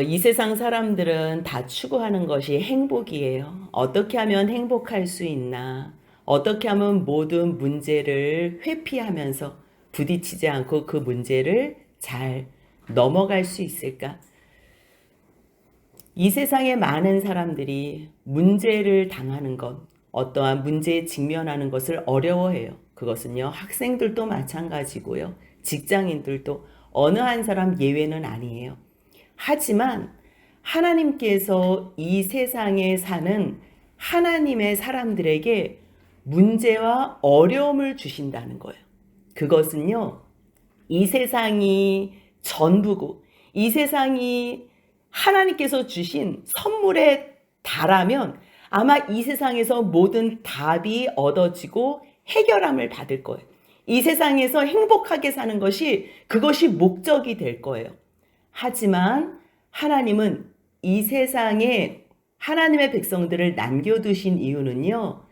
이 세상 사람들은 다 추구하는 것이 행복이에요. 어떻게 하면 행복할 수 있나? 어떻게 하면 모든 문제를 회피하면서 부딪히지 않고 그 문제를 잘 넘어갈 수 있을까? 이 세상에 많은 사람들이 문제를 당하는 것, 어떠한 문제에 직면하는 것을 어려워해요. 그것은요, 학생들도 마찬가지고요. 직장인들도 어느 한 사람 예외는 아니에요. 하지만 하나님께서 이 세상에 사는 하나님의 사람들에게 문제와 어려움을 주신다는 거예요. 그것은요, 이 세상이 전부고, 이 세상이 하나님께서 주신 선물에 달하면 아마 이 세상에서 모든 답이 얻어지고 해결함을 받을 거예요. 이 세상에서 행복하게 사는 것이 그것이 목적이 될 거예요. 하지만 하나님은 이 세상에 하나님의 백성들을 남겨두신 이유는요,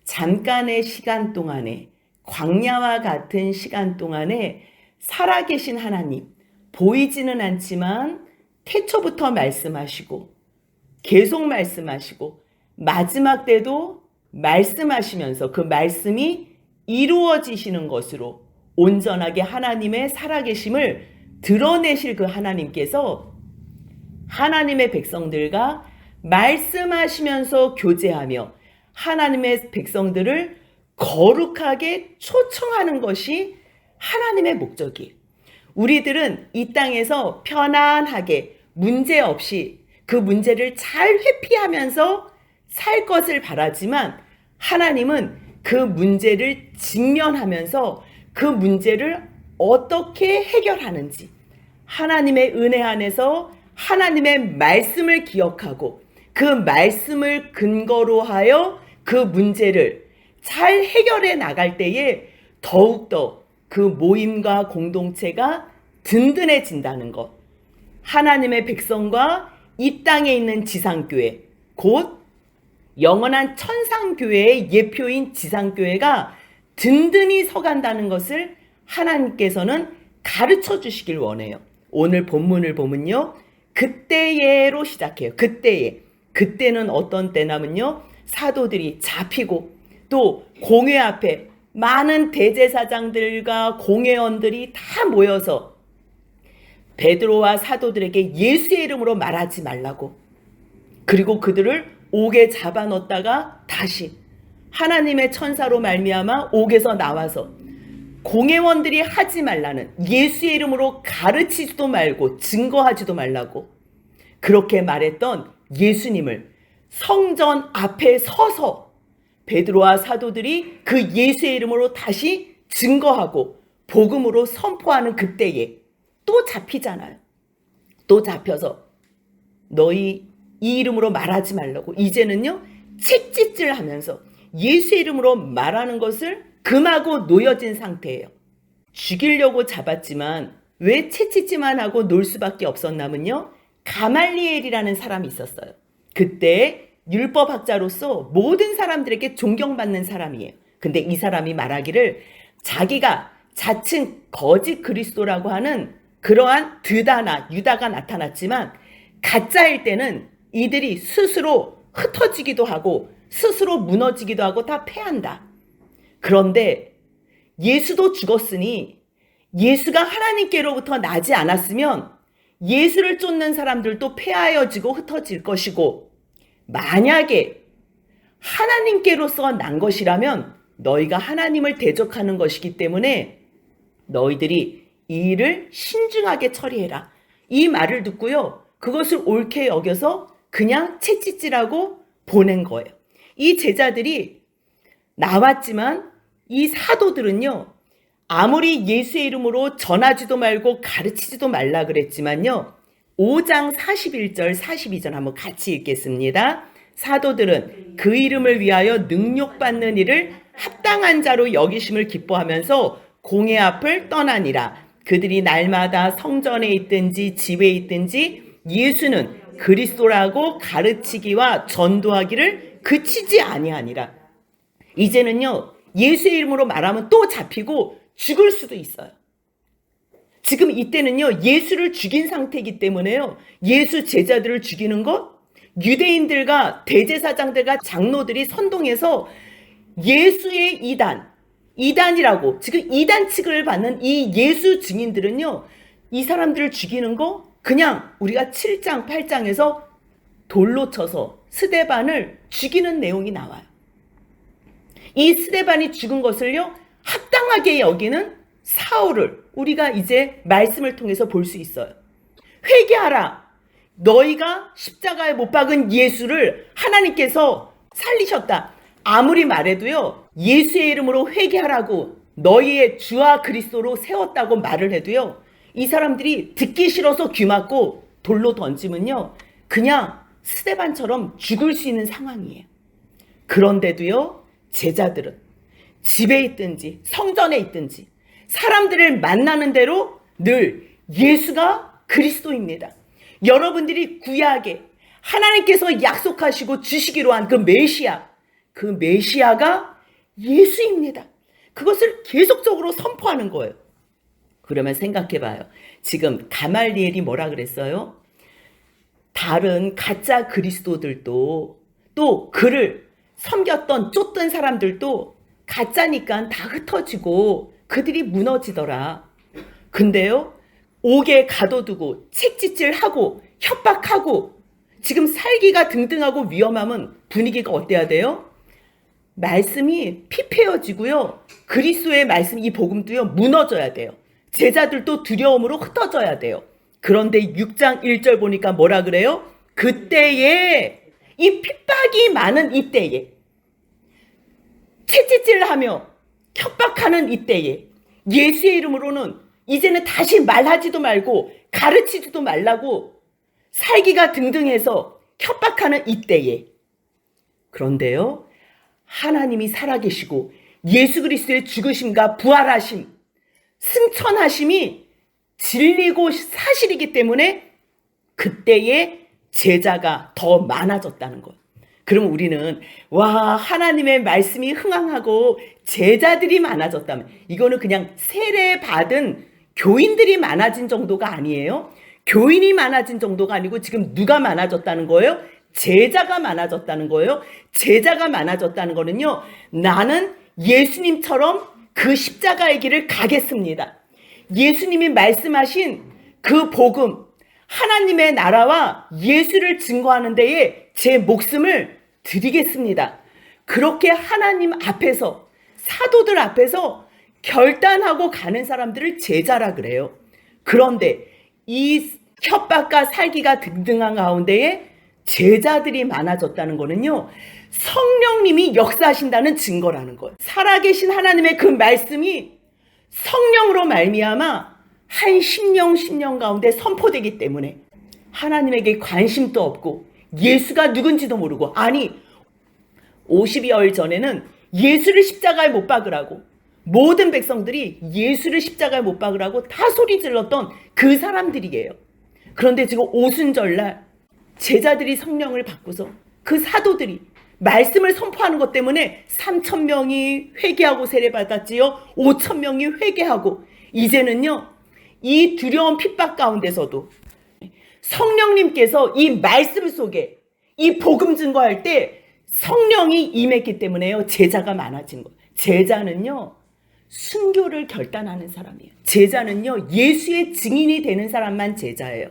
잠깐의 시간 동안에, 광야와 같은 시간 동안에 살아계신 하나님, 보이지는 않지만 태초부터 말씀하시고, 계속 말씀하시고, 마지막 때도 말씀하시면서 그 말씀이 이루어지시는 것으로 온전하게 하나님의 살아계심을 드러내실 그 하나님께서 하나님의 백성들과 말씀하시면서 교제하며 하나님의 백성들을 거룩하게 초청하는 것이 하나님의 목적이에요. 우리들은 이 땅에서 편안하게 문제 없이 그 문제를 잘 회피하면서 살 것을 바라지만 하나님은 그 문제를 직면하면서 그 문제를 어떻게 해결하는지 하나님의 은혜 안에서 하나님의 말씀을 기억하고 그 말씀을 근거로 하여 그 문제를 잘 해결해 나갈 때에 더욱더 그 모임과 공동체가 든든해진다는 것. 하나님의 백성과 이 땅에 있는 지상교회, 곧 영원한 천상교회의 예표인 지상교회가 든든히 서간다는 것을 하나님께서는 가르쳐 주시길 원해요. 오늘 본문을 보면요, 그때에로 시작해요. 그때에. 그때는 어떤 때냐면요, 사도들이 잡히고 또 공회 앞에 많은 대제사장들과 공회원들이 다 모여서 베드로와 사도들에게 예수의 이름으로 말하지 말라고, 그리고 그들을 옥에 잡아넣었다가 다시 하나님의 천사로 말미암아 옥에서 나와서 공회원들이 하지 말라는, 예수의 이름으로 가르치지도 말고 증거하지도 말라고 그렇게 말했던 예수님을 성전 앞에 서서 베드로와 사도들이 그 예수의 이름으로 다시 증거하고 복음으로 선포하는 그때에 또 잡히잖아요. 또 잡혀서 너희 이 이름으로 말하지 말라고, 이제는요 채찍질 하면서 예수의 이름으로 말하는 것을 금하고 놓여진 상태예요. 죽이려고 잡았지만 왜 채찍질만 하고 놀 수밖에 없었냐면요, 가말리엘이라는 사람이 있었어요. 그때 율법학자로서 모든 사람들에게 존경받는 사람이에요. 근데 이 사람이 말하기를 자기가 자칭 거짓 그리스도라고 하는 그러한 드다나 유다가 나타났지만 가짜일 때는 이들이 스스로 흩어지기도 하고 스스로 무너지기도 하고 다 패한다. 그런데 예수도 죽었으니 예수가 하나님께로부터 나지 않았으면 예수를 쫓는 사람들도 패하여지고 흩어질 것이고, 만약에 하나님께로서 난 것이라면 너희가 하나님을 대적하는 것이기 때문에 너희들이 이 일을 신중하게 처리해라. 이 말을 듣고요, 그것을 옳게 여겨서 그냥 채찍질하고 보낸 거예요. 이 제자들이 나왔지만 이 사도들은요, 아무리 예수의 이름으로 전하지도 말고 가르치지도 말라 그랬지만요, 5장 41절 42절 한번 같이 읽겠습니다. 사도들은 그 이름을 위하여 능욕받는 일을 합당한 자로 여기심을 기뻐하면서 공회 앞을 떠나니라. 그들이 날마다 성전에 있든지 집에 있든지 예수는 그리스도라고 가르치기와 전도하기를 그치지 아니하니라. 이제는요, 예수의 이름으로 말하면 또 잡히고 죽을 수도 있어요. 지금 이때는요, 예수를 죽인 상태이기 때문에요, 예수 제자들을 죽이는 것, 유대인들과 대제사장들과 장로들이 선동해서 예수의 이단이라고, 지금 이단 취급을 받는 이 예수 증인들은요, 이 사람들을 죽이는 거 그냥 우리가 7장 8장에서 돌로 쳐서 스데반을 죽이는 내용이 나와요. 이 스데반이 죽은 것을요, 합당하게 여기는 사울을 우리가 이제 말씀을 통해서 볼 수 있어요. 회개하라. 너희가 십자가에 못 박은 예수를 하나님께서 살리셨다. 아무리 말해도요, 예수의 이름으로 회개하라고 너희의 주와 그리스도로 세웠다고 말을 해도요, 이 사람들이 듣기 싫어서 귀 막고 돌로 던지면요, 그냥 스데반처럼 죽을 수 있는 상황이에요. 그런데도요, 제자들은 집에 있든지 성전에 있든지 사람들을 만나는 대로 늘 예수가 그리스도입니다. 여러분들이 구약에 하나님께서 약속하시고 주시기로 한 그 메시아가 예수입니다. 그것을 계속적으로 선포하는 거예요. 그러면 생각해 봐요. 지금 가말리엘이 뭐라 그랬어요? 다른 가짜 그리스도들도, 또 그를 섬겼던 쫓던 사람들도 가짜니까 다 흩어지고 그들이 무너지더라. 근데요, 옥에 가둬두고 책짓질하고 협박하고 지금 살기가 등등하고 위험하면 분위기가 어때야 돼요? 말씀이 피폐어지고요, 그리스도의 말씀, 이 복음도요, 무너져야 돼요. 제자들도 두려움으로 흩어져야 돼요. 그런데 6장 1절 보니까 뭐라 그래요? 그때에, 이 핍박이 많은 이때에, 채찍질하며 협박하는 이때에 예수의 이름으로는 이제는 다시 말하지도 말고 가르치지도 말라고 살기가 등등해서 협박하는 이때에, 그런데요, 하나님이 살아계시고 예수 그리스도의 죽으심과 부활하심, 승천하심이 진리고 사실이기 때문에 그때의 제자가 더 많아졌다는 것. 그럼 우리는 와, 하나님의 말씀이 흥황하고 제자들이 많아졌다면, 이거는 그냥 세례받은 교인들이 많아진 정도가 아니에요. 교인이 많아진 정도가 아니고 지금 누가 많아졌다는 거예요? 제자가 많아졌다는 거예요. 제자가 많아졌다는 거는요, 나는 예수님처럼 그 십자가의 길을 가겠습니다. 예수님이 말씀하신 그 복음, 하나님의 나라와 예수를 증거하는 데에 제 목숨을 드리겠습니다. 그렇게 하나님 앞에서, 사도들 앞에서 결단하고 가는 사람들을 제자라 그래요. 그런데 이 협박과 살기가 등등한 가운데에 제자들이 많아졌다는 거는요, 성령님이 역사하신다는 증거라는 거예요. 살아계신 하나님의 그 말씀이 성령으로 말미암아 한 심령 가운데 선포되기 때문에 하나님에게 관심도 없고 예수가 누군지도 모르고, 아니 50여일 전에는 예수를 십자가에 못 박으라고, 모든 백성들이 예수를 십자가에 못 박으라고 다 소리 질렀던 그 사람들이에요. 그런데 지금 오순절날 제자들이 성령을 받고서 그 사도들이 말씀을 선포하는 것 때문에 3,000명이 회개하고 세례받았지요. 5,000명이 회개하고, 이제는요, 이 두려운 핍박 가운데서도 성령님께서 이 말씀 속에 이 복음 증거할 때 성령이 임했기 때문에요, 제자가 많아진 거예요. 제자는요, 순교를 결단하는 사람이에요. 제자는요, 예수의 증인이 되는 사람만 제자예요.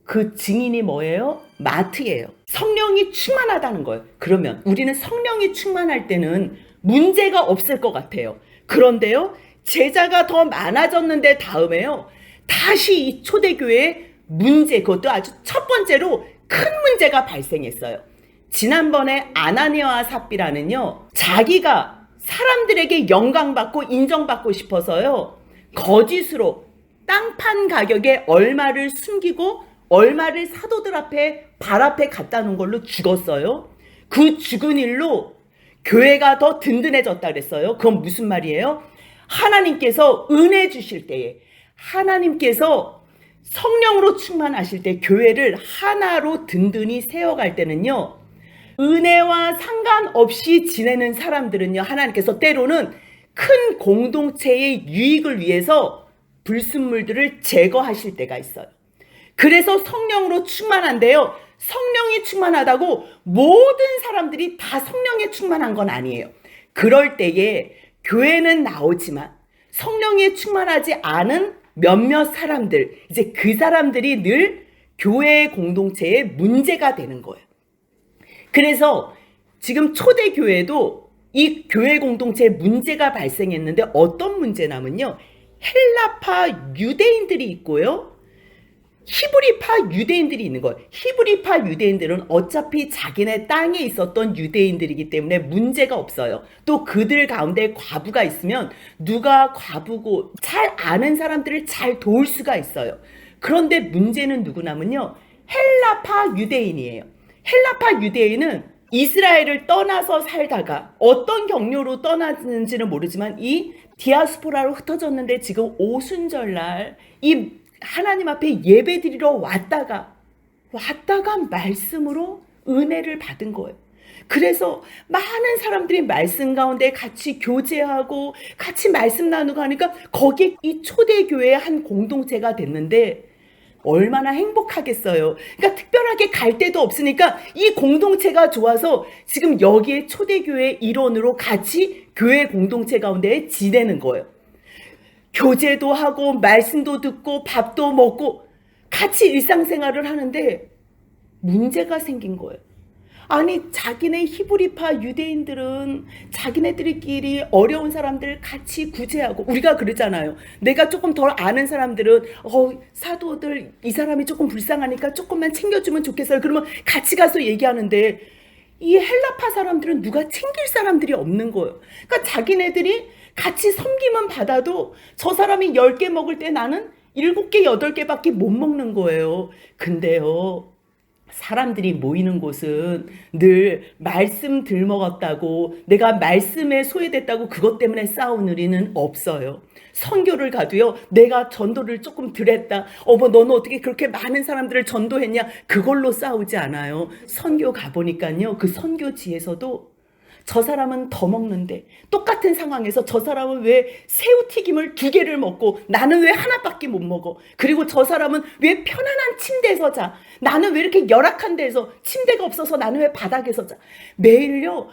그 증인이 뭐예요? 마트예요. 성령이 충만하다는 거예요. 그러면 우리는 성령이 충만할 때는 문제가 없을 것 같아요. 그런데요, 제자가 더 많아졌는데 다음에요, 다시 이 초대교회에 문제, 그것도 아주 첫 번째로 큰 문제가 발생했어요. 지난번에 아나니아와 삽비라는요, 자기가 사람들에게 영광받고 인정받고 싶어서요, 거짓으로 땅판 가격에 얼마를 숨기고 얼마를 사도들 앞에, 발 앞에 갖다 놓은 걸로 죽었어요. 그 죽은 일로 교회가 더 든든해졌다 그랬어요. 그건 무슨 말이에요? 하나님께서 은혜 주실 때에, 하나님께서 성령으로 충만하실 때 교회를 하나로 든든히 세워갈 때는요, 은혜와 상관없이 지내는 사람들은요, 하나님께서 때로는 큰 공동체의 유익을 위해서 불순물들을 제거하실 때가 있어요. 그래서 성령으로 충만한데요. 성령이 충만하다고 모든 사람들이 다 성령에 충만한 건 아니에요. 그럴 때에 교회는 나오지만 성령에 충만하지 않은 몇몇 사람들, 이제 그 사람들이 늘 교회 공동체의 문제가 되는 거예요. 그래서 지금 초대교회도 이 교회 공동체에 문제가 발생했는데 어떤 문제냐면요. 헬라파 유대인들이 있고요. 히브리파 유대인들이 있는 거예요. 히브리파 유대인들은 어차피 자기네 땅에 있었던 유대인들이기 때문에 문제가 없어요. 또 그들 가운데 과부가 있으면 누가 과부고 잘 아는 사람들을 잘 도울 수가 있어요. 그런데 문제는 누구냐면요. 헬라파 유대인이에요. 헬라파 유대인은 이스라엘을 떠나서 살다가 어떤 경로로 떠났는지는 모르지만 이 디아스포라로 흩어졌는데 지금 오순절날 이 하나님 앞에 예배드리러 왔다가 말씀으로 은혜를 받은 거예요. 그래서 많은 사람들이 말씀 가운데 같이 교제하고 같이 말씀 나누고 하니까 거기에 이 초대교회의 한 공동체가 됐는데 얼마나 행복하겠어요. 그러니까 특별하게 갈 데도 없으니까 이 공동체가 좋아서 지금 여기에 초대교회 일원으로 같이 교회 공동체 가운데 지내는 거예요. 교제도 하고 말씀도 듣고 밥도 먹고 같이 일상생활을 하는데 문제가 생긴 거예요. 아니 자기네 히브리파 유대인들은 자기네들끼리 어려운 사람들 같이 구제하고 우리가 그러잖아요. 내가 조금 더 아는 사람들은 사도들 이 사람이 조금 불쌍하니까 조금만 챙겨주면 좋겠어요. 그러면 같이 가서 얘기하는데 이 헬라파 사람들은 누가 챙길 사람들이 없는 거예요. 그러니까 자기네들이 같이 섬김은 받아도 저 사람이 10개 먹을 때 나는 7개, 8개밖에 못 먹는 거예요. 근데요. 사람들이 모이는 곳은 늘 말씀 들먹었다고 내가 말씀에 소외됐다고 그것 때문에 싸우는 일은 없어요. 선교를 가도요. 내가 전도를 조금 덜했다. 너는 어떻게 그렇게 많은 사람들을 전도했냐. 그걸로 싸우지 않아요. 선교 가보니까요. 그 선교지에서도 저 사람은 더 먹는데 똑같은 상황에서 저 사람은 왜 새우튀김을 2개를 먹고 나는 왜 하나밖에 못 먹어. 그리고 저 사람은 왜 편안한 침대에서 자. 나는 왜 이렇게 열악한 데서 침대가 없어서 나는 왜 바닥에서 자. 매일요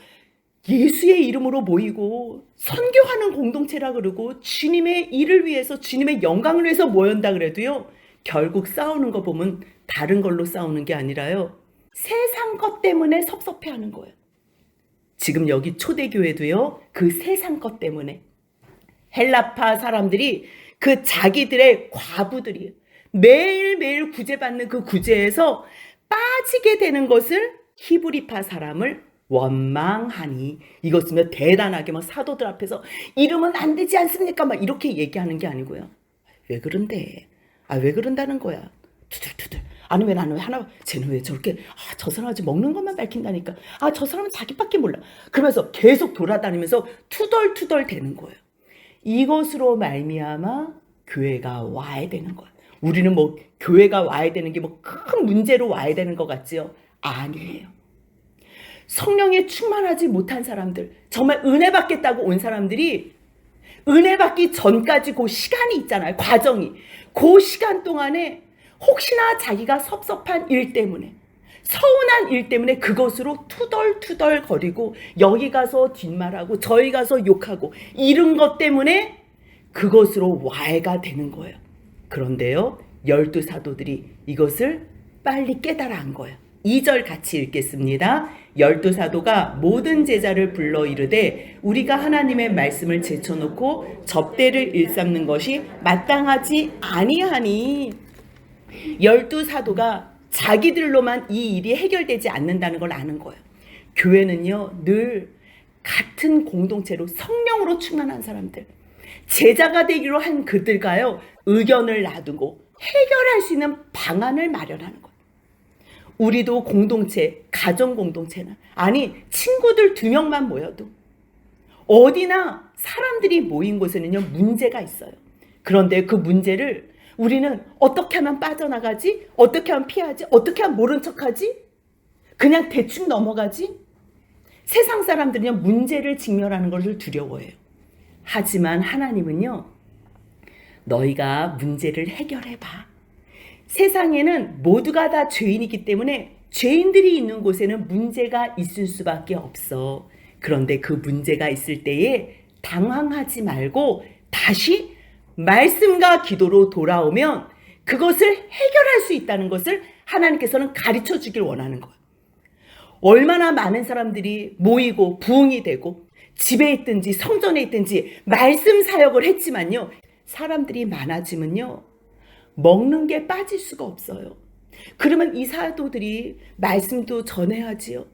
예수의 이름으로 모이고 선교하는 공동체라 그러고 주님의 일을 위해서 주님의 영광을 위해서 모였다 그래도요. 결국 싸우는 거 보면 다른 걸로 싸우는 게 아니라요. 세상 것 때문에 섭섭해하는 거예요. 지금 여기 초대교회도요. 그 세상 것 때문에 헬라파 사람들이 그 자기들의 과부들이 매일매일 구제받는 그 구제에서 빠지게 되는 것을 히브리파 사람을 원망하니 이것이며 대단하게 막 사도들 앞에서 이러면 안 되지 않습니까? 막 이렇게 얘기하는 게 아니고요. 왜 그런데? 왜 그런다는 거야? 투들투들. 아니 왜 나는 왜 하나 쟤는 왜 저렇게 저 사람 아직 먹는 것만 밝힌다니까 저 사람은 자기밖에 몰라 그러면서 계속 돌아다니면서 투덜투덜 되는 거예요. 이것으로 말미암아 교회가 와야 되는 거예요. 우리는 뭐 교회가 와야 되는 게 뭐 큰 문제로 와야 되는 것 같지요? 아니에요. 성령에 충만하지 못한 사람들 정말 은혜 받겠다고 온 사람들이 은혜 받기 전까지 그 시간이 있잖아요. 과정이 그 시간 동안에 혹시나 자기가 섭섭한 일 때문에 서운한 일 때문에 그것으로 투덜투덜 거리고 여기 가서 뒷말하고 저기 가서 욕하고 이런 것 때문에 그것으로 와해가 되는 거예요. 그런데요 12사도들이 이것을 빨리 깨달아 한 거예요. 2절 같이 읽겠습니다. 12사도가 모든 제자를 불러 이르되 우리가 하나님의 말씀을 제쳐놓고 접대를 일삼는 것이 마땅하지 아니하니 12사도가 자기들로만 이 일이 해결되지 않는다는 걸 아는 거예요. 교회는요 늘 같은 공동체로 성령으로 충만한 사람들 제자가 되기로 한 그들과요 의견을 나누고 해결할 수 있는 방안을 마련하는 거예요. 우리도 공동체 가정 공동체나 아니 친구들 2명만 모여도 어디나 사람들이 모인 곳에는요 문제가 있어요. 그런데 그 문제를 우리는 어떻게 하면 빠져나가지? 어떻게 하면 피하지? 어떻게 하면 모른 척하지? 그냥 대충 넘어가지? 세상 사람들은요 문제를 직면하는 것을 두려워해요. 하지만 하나님은요 너희가 문제를 해결해봐. 세상에는 모두가 다 죄인이기 때문에 죄인들이 있는 곳에는 문제가 있을 수밖에 없어. 그런데 그 문제가 있을 때에 당황하지 말고 다시 말씀과 기도로 돌아오면 그것을 해결할 수 있다는 것을 하나님께서는 가르쳐 주길 원하는 거예요. 얼마나 많은 사람들이 모이고 부흥이 되고 집에 있든지 성전에 있든지 말씀 사역을 했지만요. 사람들이 많아지면요. 먹는 게 빠질 수가 없어요. 그러면 이 사도들이 말씀도 전해야지요.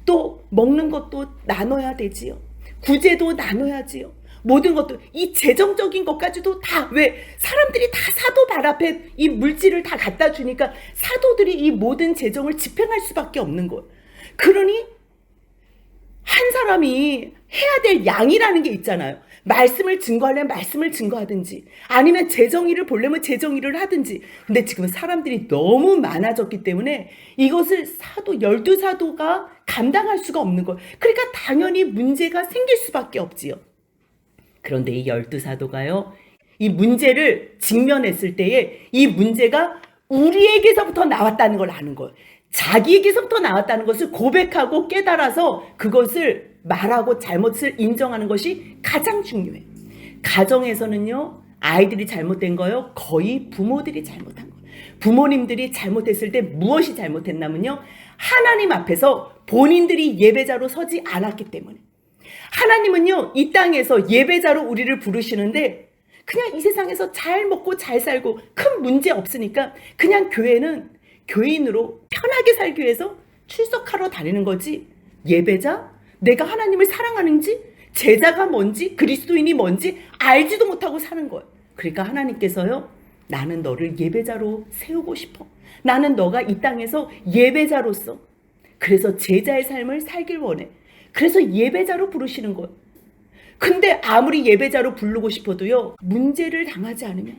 또 먹는 것도 나눠야 되지요. 구제도 나눠야지요. 모든 것도 이 재정적인 것까지도 다 왜 사람들이 다 사도 발 앞에 이 물질을 다 갖다 주니까 사도들이 이 모든 재정을 집행할 수밖에 없는 거예요. 그러니 한 사람이 해야 될 양이라는 게 있잖아요. 말씀을 증거하려면 말씀을 증거하든지 아니면 재정의를 보려면 재정의를 하든지. 근데 지금 사람들이 너무 많아졌기 때문에 이것을 사도 12사도가 감당할 수가 없는 거예요. 그러니까 당연히 문제가 생길 수밖에 없지요. 그런데 이 12사도가요. 이 문제를 직면했을 때에 이 문제가 우리에게서부터 나왔다는 걸 아는 거예요. 자기에게서부터 나왔다는 것을 고백하고 깨달아서 그것을 말하고 잘못을 인정하는 것이 가장 중요해요. 가정에서는요. 아이들이 잘못된 거요. 거의 부모들이 잘못한 거예요. 부모님들이 잘못했을 때 무엇이 잘못했냐면요. 하나님 앞에서 본인들이 예배자로 서지 않았기 때문에. 하나님은요. 이 땅에서 예배자로 우리를 부르시는데 그냥 이 세상에서 잘 먹고 잘 살고 큰 문제 없으니까 그냥 교회는 교인으로 편하게 살기 위해서 출석하러 다니는 거지. 예배자? 내가 하나님을 사랑하는지, 제자가 뭔지, 그리스도인이 뭔지 알지도 못하고 사는 거예요. 그러니까 하나님께서요. 나는 너를 예배자로 세우고 싶어. 나는 너가 이 땅에서 예배자로서 그래서 제자의 삶을 살길 원해. 그래서 예배자로 부르시는 거예요. 근데 아무리 예배자로 부르고 싶어도요. 문제를 당하지 않으면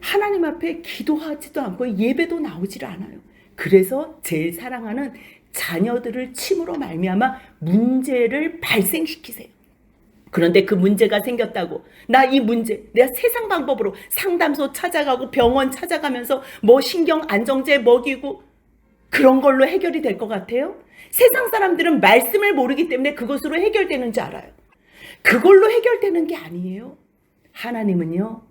하나님 앞에 기도하지도 않고 예배도 나오질 않아요. 그래서 제일 사랑하는 자녀들을 침으로 말미암아 문제를 발생시키세요. 그런데 그 문제가 생겼다고 나 이 문제 내가 세상 방법으로 상담소 찾아가고 병원 찾아가면서 뭐 신경 안정제 먹이고 그런 걸로 해결이 될 것 같아요? 세상 사람들은 말씀을 모르기 때문에 그것으로 해결되는 줄 알아요. 그걸로 해결되는 게 아니에요. 하나님은요.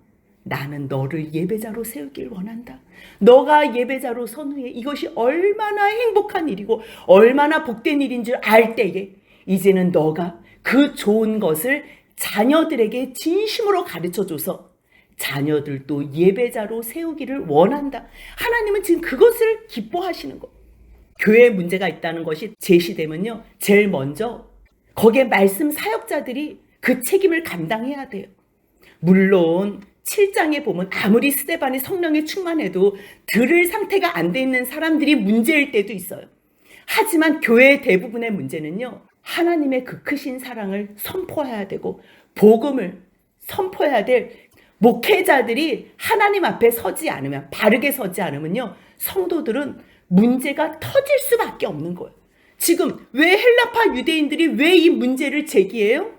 나는 너를 예배자로 세우길 원한다. 너가 예배자로 선 후에 이것이 얼마나 행복한 일이고 얼마나 복된 일인 줄 알 때에 이제는 너가 그 좋은 것을 자녀들에게 진심으로 가르쳐줘서 자녀들도 예배자로 세우기를 원한다. 하나님은 지금 그것을 기뻐하시는 거예요. 교회에 문제가 있다는 것이 제시되면요. 제일 먼저 거기에 말씀 사역자들이 그 책임을 감당해야 돼요. 물론 7장에 보면 아무리 스데반이 성령에 충만해도 들을 상태가 안 돼 있는 사람들이 문제일 때도 있어요. 하지만 교회의 대부분의 문제는요. 하나님의 그 크신 사랑을 선포해야 되고 복음을 선포해야 될 목회자들이 하나님 앞에 서지 않으면 바르게 서지 않으면요. 성도들은 문제가 터질 수밖에 없는 거예요. 지금 왜 헬라파 유대인들이 왜 이 문제를 제기해요?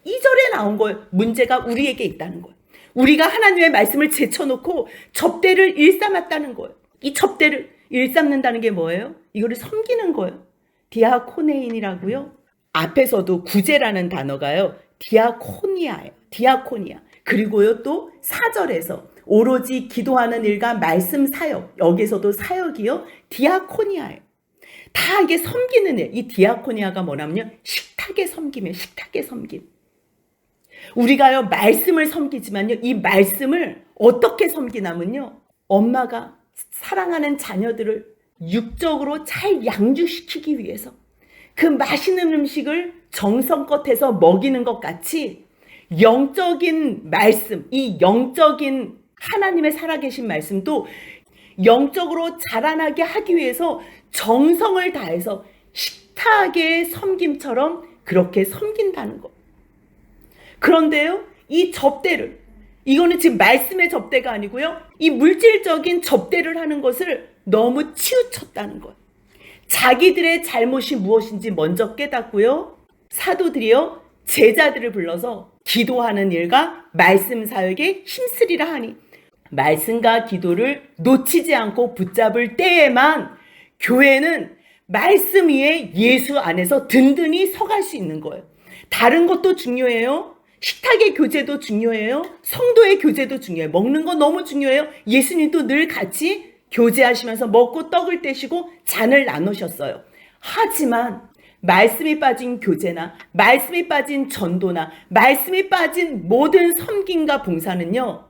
2절에 나온 거예요. 문제가 우리에게 있다는 거예요. 우리가 하나님의 말씀을 제쳐놓고 접대를 일삼았다는 거예요. 이 접대를 일삼는다는 게 뭐예요? 이거를 섬기는 거예요. 디아코네인이라고요. 앞에서도 구제라는 단어가요. 디아코니아예요. 디아코니아. 그리고요 또 4절에서 오로지 기도하는 일과 말씀 사역. 여기서도 사역이요. 디아코니아예요. 다 이게 섬기는 일. 이 디아코니아가 뭐냐면요. 식탁에 섬김이에요. 식탁에 섬김. 우리가요 말씀을 섬기지만요. 이 말씀을 어떻게 섬기냐면요. 엄마가 사랑하는 자녀들을 육적으로 잘 양육시키기 위해서 그 맛있는 음식을 정성껏 해서 먹이는 것 같이 영적인 말씀, 이 영적인 하나님의 살아계신 말씀도 영적으로 자라나게 하기 위해서 정성을 다해서 식탁의 섬김처럼 그렇게 섬긴다는 것. 그런데요, 이 접대를, 이거는 지금 말씀의 접대가 아니고요, 이 물질적인 접대를 하는 것을 너무 치우쳤다는 것. 자기들의 잘못이 무엇인지 먼저 깨닫고요, 사도들이요, 제자들을 불러서 기도하는 일과 말씀 사역에 힘쓰리라 하니, 말씀과 기도를 놓치지 않고 붙잡을 때에만 교회는 말씀 위에 예수 안에서 든든히 서갈 수 있는 거예요. 다른 것도 중요해요. 식탁의 교제도 중요해요. 성도의 교제도 중요해요. 먹는 거 너무 중요해요. 예수님도 늘 같이 교제하시면서 먹고 떡을 떼시고 잔을 나누셨어요. 하지만 말씀이 빠진 교제나 말씀이 빠진 전도나 말씀이 빠진 모든 섬김과 봉사는요,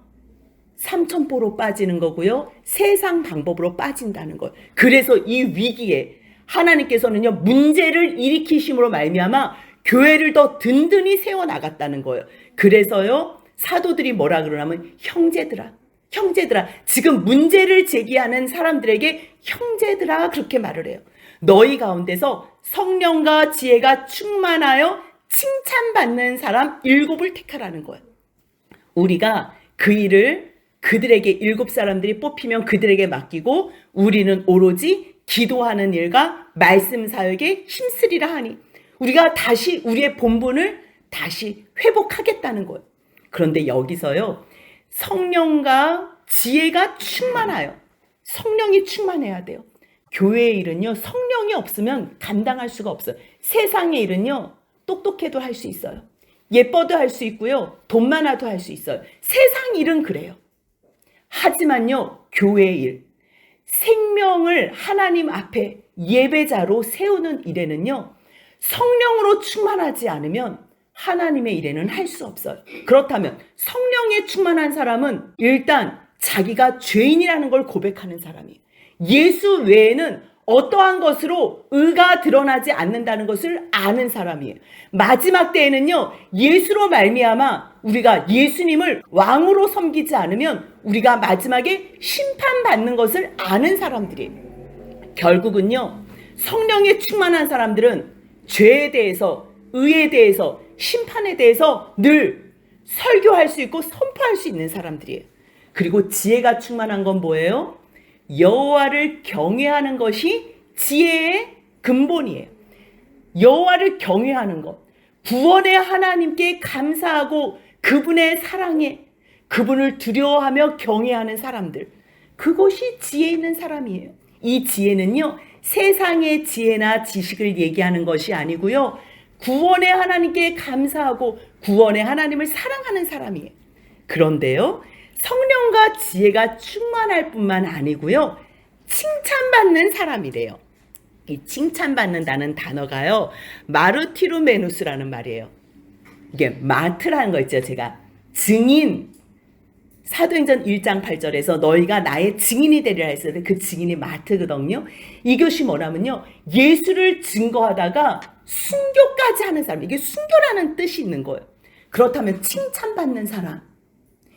삼천포로 빠지는 거고요, 세상 방법으로 빠진다는 거예요. 그래서 이 위기에 하나님께서는요, 문제를 일으키심으로 말미암아 교회를 더 든든히 세워나갔다는 거예요. 그래서요, 사도들이 뭐라 그러냐면 형제들아, 지금 문제를 제기하는 사람들에게 형제들아 그렇게 말을 해요. 너희 가운데서 성령과 지혜가 충만하여 칭찬받는 사람 7을 택하라는 거예요. 우리가 그 일을 그들에게 7사람들이 뽑히면 그들에게 맡기고 우리는 오로지 기도하는 일과 말씀 사역에 힘쓰리라 하니, 우리가 다시 우리의 본분을 다시 회복하겠다는 거예요. 그런데 여기서요, 성령과 지혜가 충만하여, 성령이 충만해야 돼요. 교회의 일은요, 성령이 없으면 감당할 수가 없어요. 세상의 일은요, 똑똑해도 할 수 있어요. 예뻐도 할 수 있고요, 돈 많아도 할 수 있어요. 세상 일은 그래요. 하지만요, 교회의 일, 생명을 하나님 앞에 예배자로 세우는 일에는요, 성령으로 충만하지 않으면 하나님의 일에는 할 수 없어요. 그렇다면 성령에 충만한 사람은 일단 자기가 죄인이라는 걸 고백하는 사람이에요. 예수 외에는 어떠한 것으로 의가 드러나지 않는다는 것을 아는 사람이에요. 마지막 때에는요, 예수로 말미암아 우리가 예수님을 왕으로 섬기지 않으면 우리가 마지막에 심판받는 것을 아는 사람들이에요. 결국은요, 성령에 충만한 사람들은 죄에 대해서, 의에 대해서, 심판에 대해서 늘 설교할 수 있고 선포할 수 있는 사람들이에요. 그리고 지혜가 충만한 건 뭐예요? 여호와를 경외하는 것이 지혜의 근본이에요. 여호와를 경외하는 것, 구원의 하나님께 감사하고 그분의 사랑에, 그분을 두려워하며 경외하는 사람들, 그것이 지혜 있는 사람이에요. 이 지혜는요, 세상의 지혜나 지식을 얘기하는 것이 아니고요, 구원의 하나님께 감사하고 구원의 하나님을 사랑하는 사람이에요. 그런데요, 성령과 지혜가 충만할 뿐만 아니고요, 칭찬받는 사람이래요. 이 칭찬받는다는 단어가요, 마르티루메누스라는 말이에요. 이게 마트라는 거 있죠. 제가 증인, 사도행전 1장 8절에서 너희가 나의 증인이 되리라 했을 때 그 증인이 마트거든요. 이것이 뭐냐면요, 예수를 증거하다가 순교까지 하는 사람, 이게 순교라는 뜻이 있는 거예요. 그렇다면 칭찬받는 사람,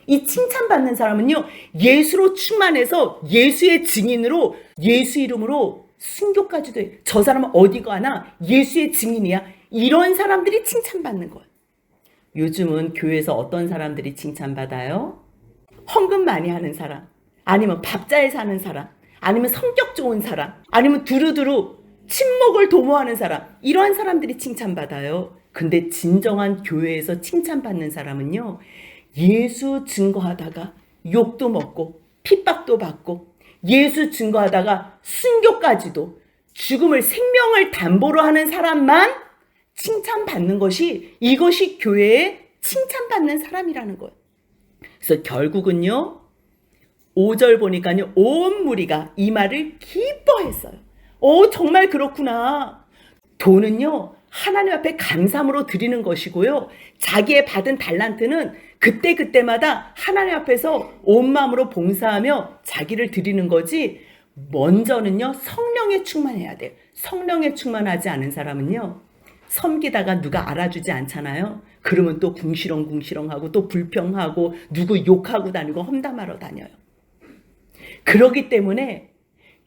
이 칭찬받는 사람은요, 예수로 충만해서 예수의 증인으로, 예수 이름으로 순교까지도 해. 저 사람은 어디 가나 예수의 증인이야. 이런 사람들이 칭찬받는 거예요. 요즘은 교회에서 어떤 사람들이 칭찬받아요? 헌금 많이 하는 사람, 아니면 밥 잘 사는 사람, 아니면 성격 좋은 사람, 아니면 두루두루 친목을 도모하는 사람, 이러한 사람들이 칭찬받아요. 근데 진정한 교회에서 칭찬받는 사람은요, 예수 증거하다가 욕도 먹고 핍박도 받고 예수 증거하다가 순교까지도 죽음을, 생명을 담보로 하는 사람만 칭찬받는 것이, 이것이 교회에 칭찬받는 사람이라는 거예요. 그래서 결국은요, 5절 보니까요, 온 무리가 이 말을 기뻐했어요. 정말 그렇구나. 돈은요, 하나님 앞에 감사함으로 드리는 것이고요, 자기의 받은 달란트는 그때그때마다 하나님 앞에서 온 마음으로 봉사하며 자기를 드리는 거지, 먼저는요, 성령에 충만해야 돼요. 성령에 충만하지 않은 사람은요, 섬기다가 누가 알아주지 않잖아요. 그러면 또 궁시렁궁시렁하고 또 불평하고 누구 욕하고 다니고 험담하러 다녀요. 그렇기 때문에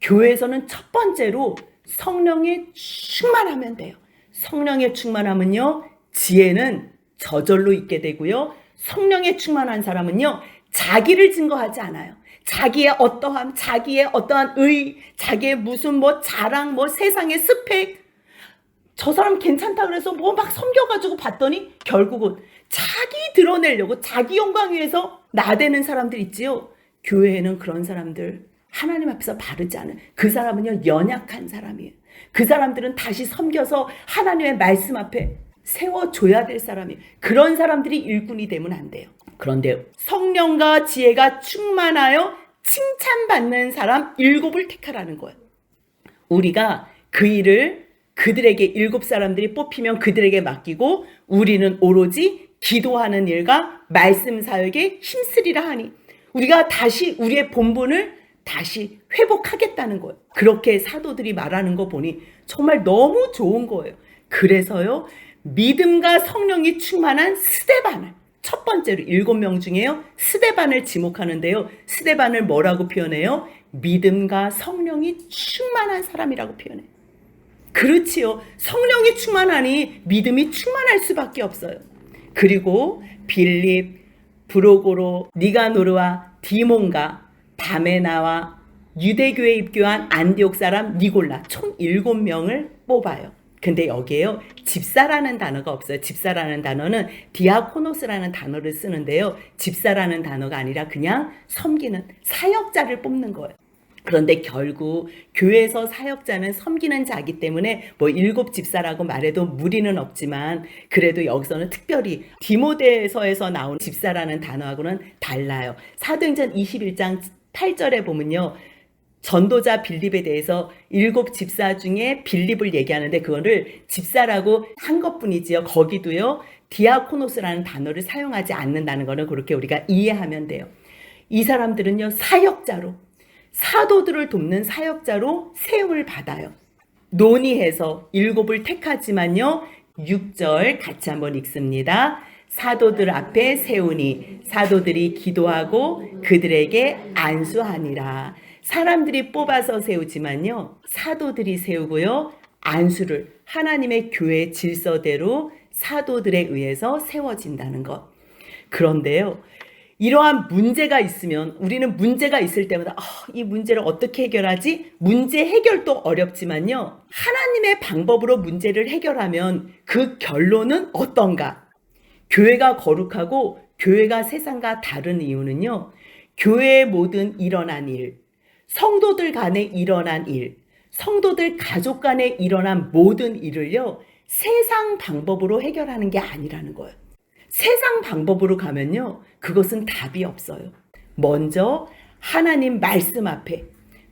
교회에서는 첫 번째로 성령에 충만하면 돼요. 성령에 충만하면요, 지혜는 저절로 있게 되고요, 성령에 충만한 사람은요, 자기를 증거하지 않아요. 자기의 어떠함, 자기의 어떠한 자기의 무슨 자랑, 세상의 스펙, 저 사람 괜찮다 그래서 막 섬겨가지고 봤더니 결국은 자기 드러내려고 자기 영광 위해서 나대는 사람들 있지요. 교회에는 그런 사람들 하나님 앞에서 바르지 않은 그 사람은요 연약한 사람이에요. 그 사람들은 다시 섬겨서 하나님의 말씀 앞에 세워줘야 될 사람이에요. 그런 사람들이 일꾼이 되면 안 돼요. 그런데 성령과 지혜가 충만하여 칭찬받는 사람 7을 택하라는 거예요. 우리가 그 일을 그들에게 7 사람들이 뽑히면 그들에게 맡기고 우리는 오로지 기도하는 일과 말씀 사역에 힘쓰리라 하니 우리가 다시 우리의 본분을 다시 회복하겠다는 거예요. 그렇게 사도들이 말하는 거 보니 정말 너무 좋은 거예요. 그래서요 믿음과 성령이 충만한 스데반을 첫 번째로 7명 중에요 스데반을 지목하는데요. 스데반을 뭐라고 표현해요? 믿음과 성령이 충만한 사람이라고 표현해요. 그렇지요. 성령이 충만하니 믿음이 충만할 수밖에 없어요. 그리고 빌립, 브로고로, 니가노르와 디몬과 바메나와 유대교에 입교한 안디옥 사람 니골라 총 7명을 뽑아요. 근데 여기에요 집사라는 단어가 없어요. 집사라는 단어는 디아코노스라는 단어를 쓰는데요. 집사라는 단어가 아니라 그냥 섬기는 사역자를 뽑는 거예요. 그런데 결국 교회에서 사역자는 섬기는 자기 때문에 뭐 7 집사라고 말해도 무리는 없지만 그래도 여기서는 특별히 디모데서에서 나온 집사라는 단어하고는 달라요. 사도행전 21장 8절에 보면요. 전도자 빌립에 대해서 7 집사 중에 빌립을 얘기하는데 그거를 집사라고 한 것뿐이지요. 거기도요. 디아코노스라는 단어를 사용하지 않는다는 거는 그렇게 우리가 이해하면 돼요. 이 사람들은요. 사역자로 사도들을 돕는 사역자로 세움을 받아요. 논의해서 7을 택하지만요. 6절 같이 한번 읽습니다. 사도들 앞에 세우니 사도들이 기도하고 그들에게 안수하니라. 사람들이 뽑아서 세우지만요. 사도들이 세우고요. 안수를 하나님의 교회 질서대로 사도들에 의해서 세워진다는 것. 그런데요. 이러한 문제가 있으면 우리는 문제가 있을 때마다 이 문제를 어떻게 해결하지? 문제 해결도 어렵지만요. 하나님의 방법으로 문제를 해결하면 그 결론은 어떤가? 교회가 거룩하고 교회가 세상과 다른 이유는요. 교회의 모든 일어난 일, 성도들 간에 일어난 일, 성도들 가족 간에 일어난 모든 일을요. 세상 방법으로 해결하는 게 아니라는 거예요. 세상 방법으로 가면요. 그것은 답이 없어요. 먼저 하나님 말씀 앞에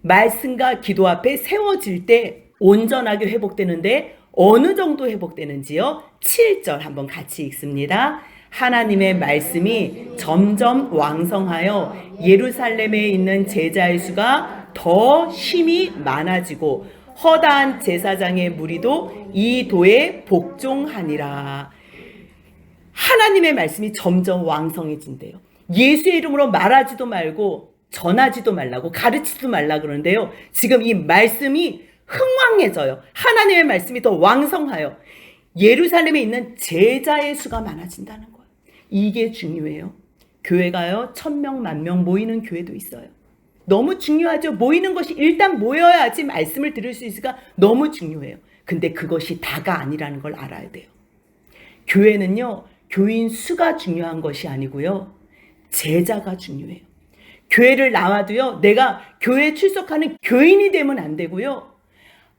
말씀과 기도 앞에 세워질 때 온전하게 회복되는데 어느 정도 회복되는지요? 7절 한번 같이 읽습니다. 하나님의 말씀이 점점 왕성하여 예루살렘에 있는 제자의 수가 더 힘이 많아지고 허다한 제사장의 무리도 이 도에 복종하니라. 하나님의 말씀이 점점 왕성해진대요. 예수의 이름으로 말하지도 말고 전하지도 말라고 가르치지도 말라 그러는데요. 지금 이 말씀이 흥왕해져요. 하나님의 말씀이 더 왕성하여 예루살렘에 있는 제자의 수가 많아진다는 거예요. 이게 중요해요. 교회가요 1000명, 10,000명 모이는 교회도 있어요. 너무 중요하죠. 모이는 것이 일단 모여야지 말씀을 들을 수 있으니까 너무 중요해요. 근데 그것이 다가 아니라는 걸 알아야 돼요. 교회는요. 교인 수가 중요한 것이 아니고요. 제자가 중요해요. 교회를 나와도요. 내가 교회에 출석하는 교인이 되면 안 되고요.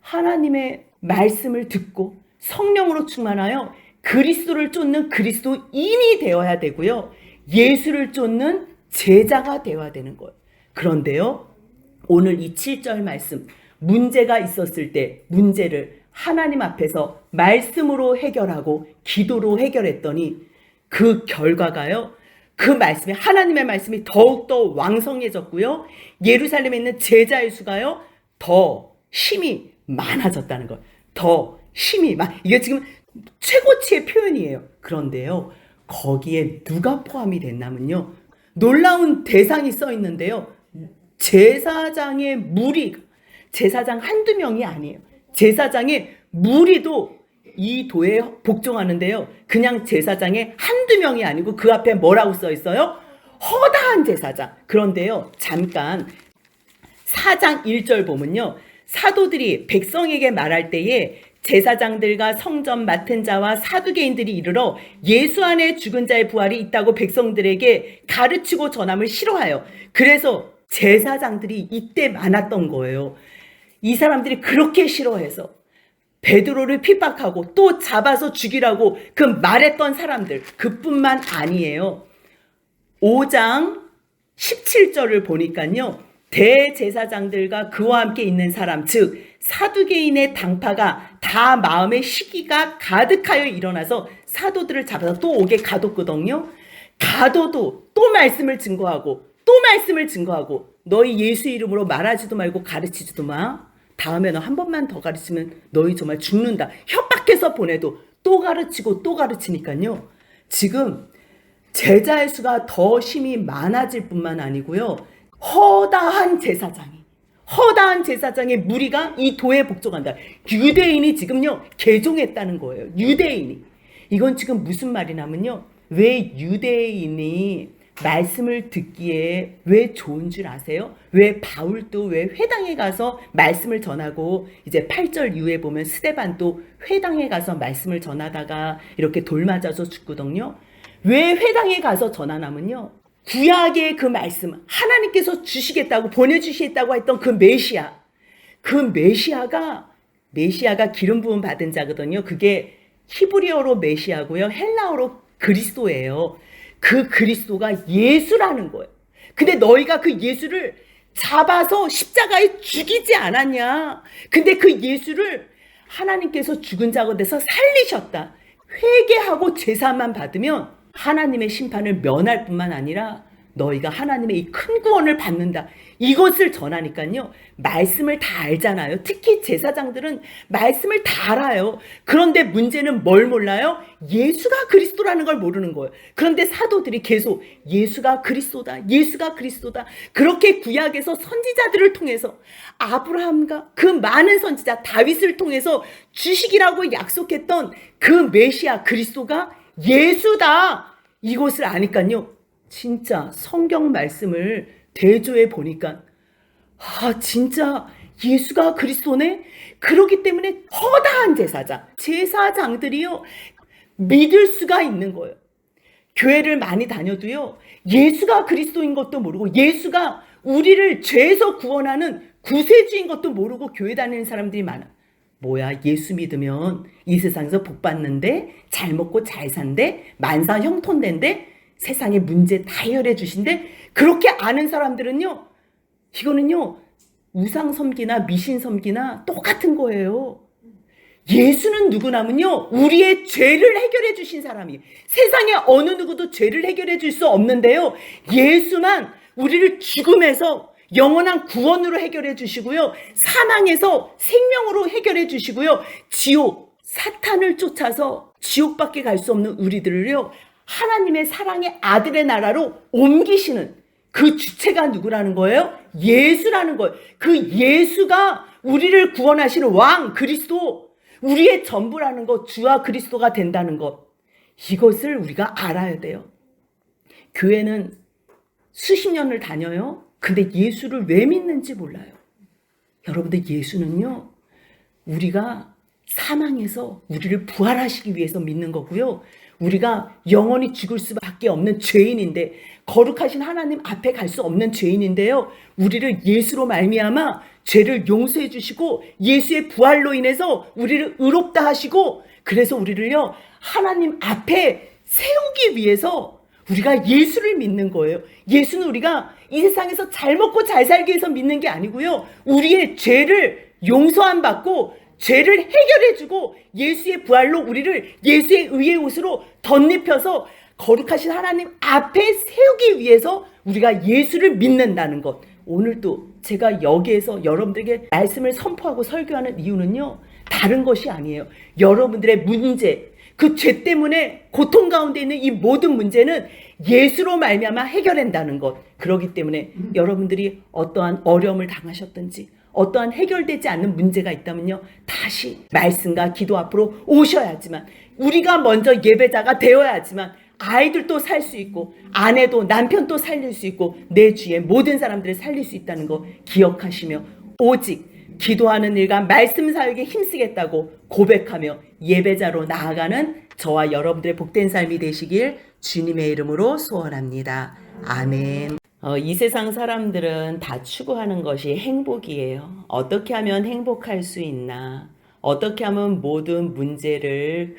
하나님의 말씀을 듣고 성령으로 충만하여 그리스도를 쫓는 그리스도인이 되어야 되고요. 예수를 쫓는 제자가 되어야 되는 거예요. 그런데요. 오늘 이 7절 말씀 문제가 있었을 때 문제를 하나님 앞에서 말씀으로 해결하고 기도로 해결했더니 그 결과가요. 그 말씀이 하나님의 말씀이 더욱더 왕성해졌고요. 예루살렘에 있는 제자의 수가요. 더 힘이 많아졌다는 거예요. 더 힘이 이게 지금 최고치의 표현이에요. 그런데요. 거기에 누가 포함이 됐냐면요. 놀라운 대상이 써 있는데요. 제사장의 무리, 제사장 한두 명이 아니에요. 제사장의 무리도 이 도에 복종하는데요. 그냥 제사장의 한두 명이 아니고 그 앞에 뭐라고 써 있어요? 허다한 제사장. 그런데요. 잠깐 4장 1절 보면요. 사도들이 백성에게 말할 때에 제사장들과 성전 맡은 자와 사두개인들이 이르러 예수 안에 죽은 자의 부활이 있다고 백성들에게 가르치고 전함을 싫어하여, 그래서 제사장들이 이때 많았던 거예요. 이 사람들이 그렇게 싫어해서 베드로를 핍박하고 또 잡아서 죽이라고 그 말했던 사람들, 그뿐만 아니에요. 5장 17절을 보니까요, 대제사장들과 그와 함께 있는 사람, 즉 사두개인의 당파가 다 마음의 시기가 가득하여 일어나서 사도들을 잡아서 또 옥에 가뒀거든요. 가둬도 또 말씀을 증거하고 또 말씀을 증거하고, 너희 예수 이름으로 말하지도 말고 가르치지도 마. 다음에 너 한 번만 더 가르치면 너희 정말 죽는다. 협박해서 보내도 또 가르치고 또 가르치니까요. 지금 제자의 수가 더 심히 많아질 뿐만 아니고요, 허다한 제사장의 무리가 이 도에 복종한다. 유대인이 지금요 개종했다는 거예요. 유대인이. 이건 지금 무슨 말이냐면요, 왜 유대인이 말씀을 듣기에 왜 좋은 줄 아세요? 왜 바울도 왜 회당에 가서 말씀을 전하고, 이제 8절 이후에 보면 스데반도 회당에 가서 말씀을 전하다가 이렇게 돌 맞아서 죽거든요. 왜 회당에 가서 전하냐면요, 구약의 그 말씀, 하나님께서 주시겠다고 보내주시겠다고 했던 그 메시아가 기름 부음 받은 자거든요. 그게 히브리어로 메시아고요, 헬라어로 그리스도예요. 그 그리스도가 예수라는 거예요. 근데 너희가 그 예수를 잡아서 십자가에 죽이지 않았냐? 근데 그 예수를 하나님께서 죽은 자 가운데서 살리셨다. 회개하고 제사만 받으면 하나님의 심판을 면할 뿐만 아니라 너희가 하나님의 이 큰 구원을 받는다. 이것을 전하니까요, 말씀을 다 알잖아요. 특히 제사장들은 말씀을 다 알아요. 그런데 문제는 뭘 몰라요? 예수가 그리스도라는 걸 모르는 거예요. 그런데 사도들이 계속 예수가 그리스도다, 예수가 그리스도다. 그렇게 구약에서 선지자들을 통해서 아브라함과 그 많은 선지자 다윗을 통해서 주식이라고 약속했던 그 메시아 그리스도가 예수다. 이것을 아니까요, 진짜 성경 말씀을 대조해 보니까 진짜 예수가 그리스도네. 그렇기 때문에 허다한 제사장들이요 믿을 수가 있는 거예요. 교회를 많이 다녀도요, 예수가 그리스도인 것도 모르고 예수가 우리를 죄에서 구원하는 구세주인 것도 모르고 교회 다니는 사람들이 많아. 뭐야, 예수 믿으면 이 세상에서 복 받는데, 잘 먹고 잘 산대, 만사 형통된대, 세상의 문제 다 해결해 주신대. 그렇게 아는 사람들은요, 이거는요 우상 섬기나 미신 섬기나 똑같은 거예요. 예수는 누구냐면요, 우리의 죄를 해결해 주신 사람이에요. 세상에 어느 누구도 죄를 해결해 줄 수 없는데요, 예수만 우리를 죽음에서 영원한 구원으로 해결해 주시고요, 사망에서 생명으로 해결해 주시고요, 지옥, 사탄을 쫓아서 지옥밖에 갈 수 없는 우리들을요 하나님의 사랑의 아들의 나라로 옮기시는 그 주체가 누구라는 거예요? 예수라는 거예요. 그 예수가 우리를 구원하시는 왕 그리스도, 우리의 전부라는 것, 주와 그리스도가 된다는 것, 이것을 우리가 알아야 돼요. 교회는 수십 년을 다녀요. 근데 예수를 왜 믿는지 몰라요. 여러분들, 예수는요 우리가 사망해서 우리를 부활하시기 위해서 믿는 거고요, 우리가 영원히 죽을 수밖에 없는 죄인인데, 거룩하신 하나님 앞에 갈 수 없는 죄인인데요, 우리를 예수로 말미암아 죄를 용서해 주시고 예수의 부활로 인해서 우리를 의롭다 하시고, 그래서 우리를요 하나님 앞에 세우기 위해서 우리가 예수를 믿는 거예요. 예수는 우리가 이 세상에서 잘 먹고 잘 살기 위해서 믿는 게 아니고요, 우리의 죄를 용서함 받고 죄를 해결해주고 예수의 부활로 우리를 예수의 의의 옷으로 덧입혀서 거룩하신 하나님 앞에 세우기 위해서 우리가 예수를 믿는다는 것. 오늘도 제가 여기에서 여러분들에게 말씀을 선포하고 설교하는 이유는요, 다른 것이 아니에요. 여러분들의 문제, 그 죄 때문에 고통 가운데 있는 이 모든 문제는 예수로 말미암아 해결한다는 것. 그렇기 때문에 여러분들이 어떠한 어려움을 당하셨든지, 어떠한 해결되지 않는 문제가 있다면요, 다시 말씀과 기도 앞으로 오셔야지만, 우리가 먼저 예배자가 되어야지만 아이들도 살 수 있고 아내도 남편도 살릴 수 있고 내 주위의 모든 사람들을 살릴 수 있다는 거 기억하시며, 오직 기도하는 일과 말씀 사역에 힘쓰겠다고 고백하며 예배자로 나아가는 저와 여러분들의 복된 삶이 되시길 주님의 이름으로 소원합니다. 아멘. 이 세상 사람들은 다 추구하는 것이 행복이에요. 어떻게 하면 행복할 수 있나? 어떻게 하면 모든 문제를